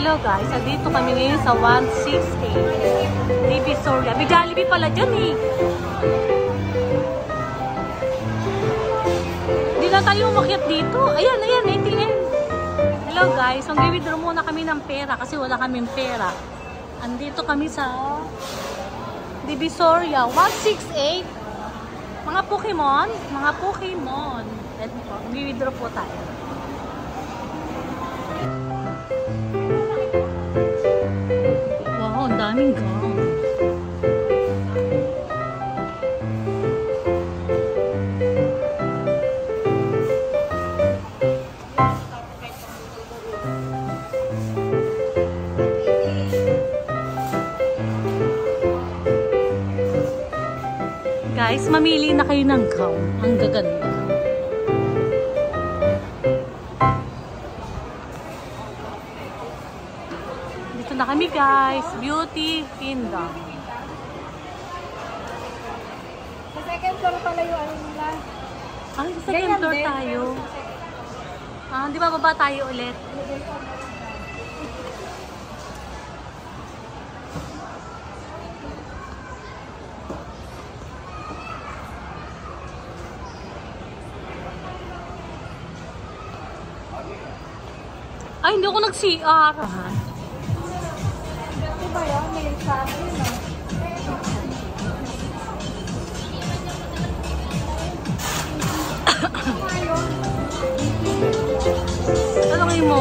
Hello guys, dito kami ngayon sa 168 Divisoria. May Jollibee pala dyan eh. Hindi na tayo umakyat dito. Ayan, ayan, ATM. Hello guys, mag-withdraw muna kami ng pera kasi wala kaming pera. Andito kami sa Divisoria 168. Mga Pokemon, mga Pokemon. Mag-withdraw po tayo. Wow, ang daming gown. Guys, mamili na kayo ng gown. Ang gaganda. Dito na kami guys. Beauty Kingdom. Sa second floor pala yung ano nila. Ay, sa second floor tayo. Ah, di ba baba tayo ulit? Ay, hindi ako nag-CR. Ito ba yun? May sabi na. Ano kayo mo?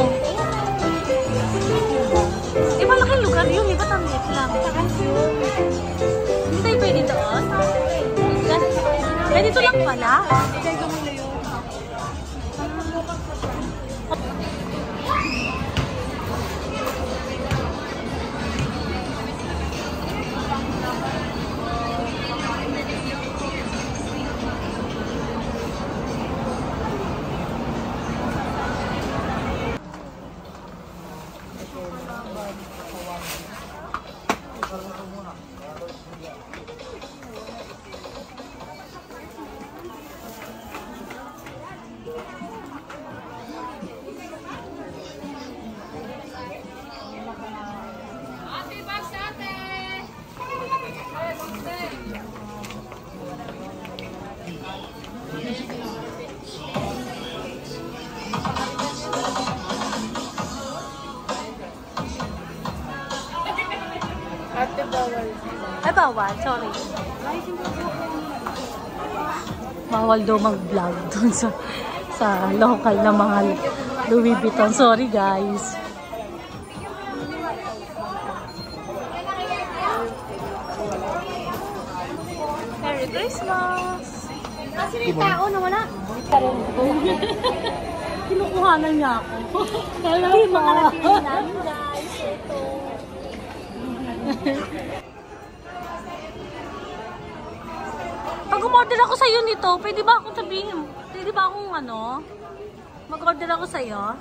Eh, malaking lugar yun. Iba tamit lang. Hindi tayo pwede doon? Ganito lang pala? Ate bawal. Ay, bawal. Sorry. Bawal daw mag-vlog doon sa local na mga Louis Vuitton. Sorry, guys. Merry Christmas! Kasi may tao na wala. Kinukuhanan niya ako. Hindi mga natin namin guys. Ito. Pag umorder ako sa'yo nito, pwede ba akong sabihin? Pwede ba akong ano? Mag-order ako sa'yo?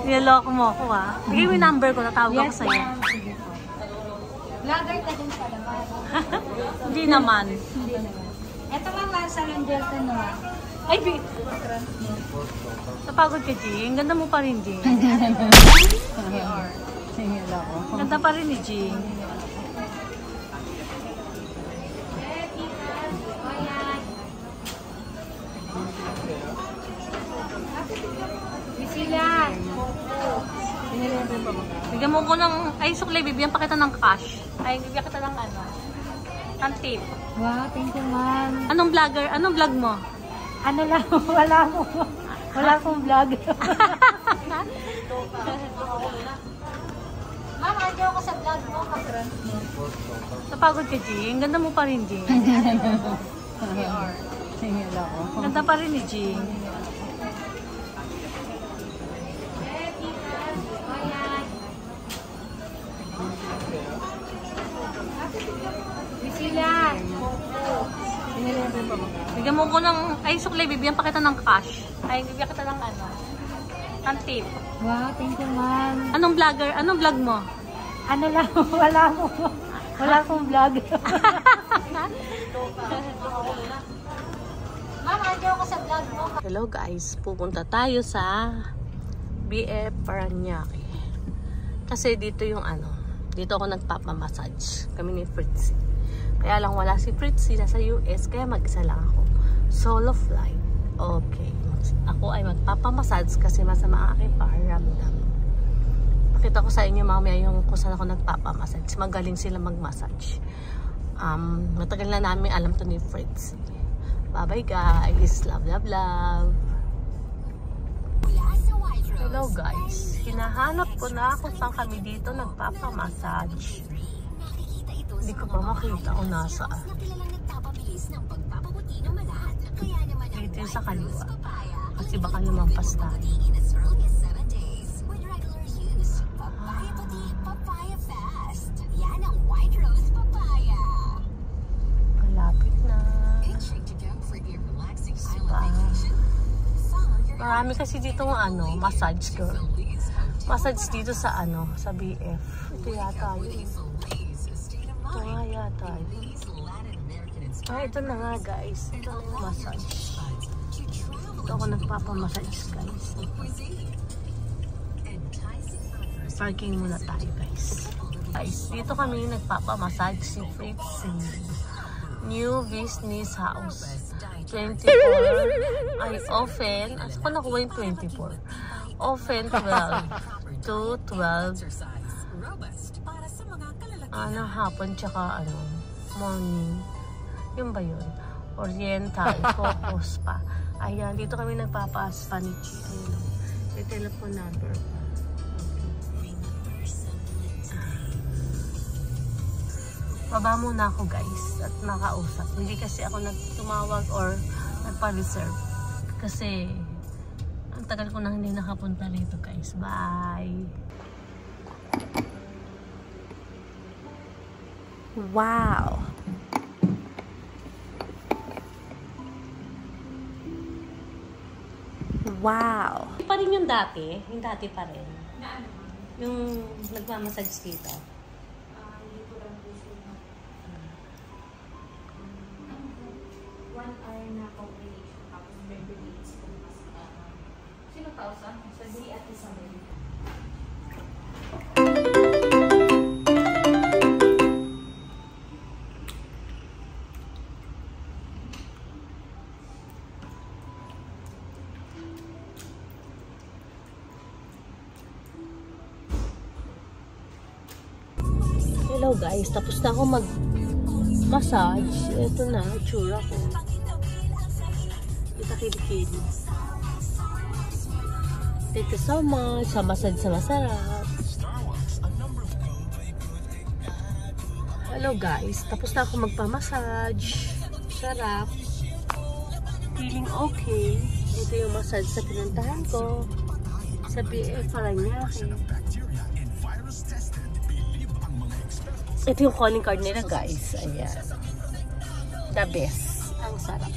Niloloko mo ako ah. Bigay mo yung number ko, tatawag ako sa'yo. Vlogger ka din pala. Hindi naman. Hindi naman. Ito lang lang sa Delta no. Ay, napagod ka, Jing. Ganda mo pa rin, Jing. Ganda pa rin ni Jing. Bisila. Bigyan mo ko ng, ay suklay, bibigyan pa kita ng cash. Ay, bibigyan kita ng ano, ng tip. Wow, thank you ma'am. Anong vlogger? Anong vlog mo? Ano lang, wala akong vlog. Ma'am, andyo ako sa vlog mo, mag-transmit. Napagod ka, Jing. Ganda mo pa rin, Jing. Ganda pa rin ni Jing. Bisila. Bigyan mo ko ng, ay suklay, bibigyan pa kita ng cash. Ay, bibigyan kita ng ano, ng tip. Wow, thank you ma'am. Anong vlogger? Anong vlog mo? Ano lang, wala akong vlog. Mama, nandiyo ako sa vlog mo. Hello guys, pupunta tayo sa BF Paranaque. Kasi dito yung dito ako nagpapamassage. Kami ni Fritzy. Kaya lang wala si Fritzy, nasa US, kaya mag-isa lang ako. Solo flight. Okay. Ako ay magpapamassage kasi masama ang aking pakiramdam. Pakita ko sa inyo mamaya yung kung saan ako nagpapamassage. Magaling sila mag-massage. Matagal na namin alam to ni Fritzy. Bye-bye guys. Love, love, love. Hello guys. Hinahanap ko na kung saan kami dito nagpapamassage. Hindi ko pa makita kung nasaan. Dito yung sa kaliwa. Kasi baka lumampas tayo. Malapit na. Marami kasi dito ng massage girl. Massage dito sa sa BF. Ito yata yun. Ito nga yata yun. Ito na nga guys. Ito na yung massage. Ito ako nagpapamassage guys. Parking muna tayo guys. Guys, dito kami nagpapamassage si Fritzy. New business house. 24 ay open. Asa ko nakuha yung 24? Open 12 to 12 hapon tsaka morning. Yun ba yun? Oriental focus pa. Ayan, dito kami nagpapa-spa ni Chi. Ayun, may telephone number pa. Baba muna ako guys at nakausap. Hindi kasi ako nagtumawag or nagpa-reserve. Kasi ang tagal ko nang hindi nakapunta rito guys. Bye! Wow! Wow! Pa rin yung dati. Yung dati pa rin. Yung nagmamassage dito. Hello guys, tapos na ako mag-massage. Ito na, tsura ko. Kita kilikili. Thank you so much. Sa massage sa masarap. Hello guys, tapos na ako magpa-massage. Sarap. Feeling okay. Ito yung massage sa pinuntahan ko. Sa BF Paranaque. Ito yung calling card nila guys. Ayan. The best. Ang sarap.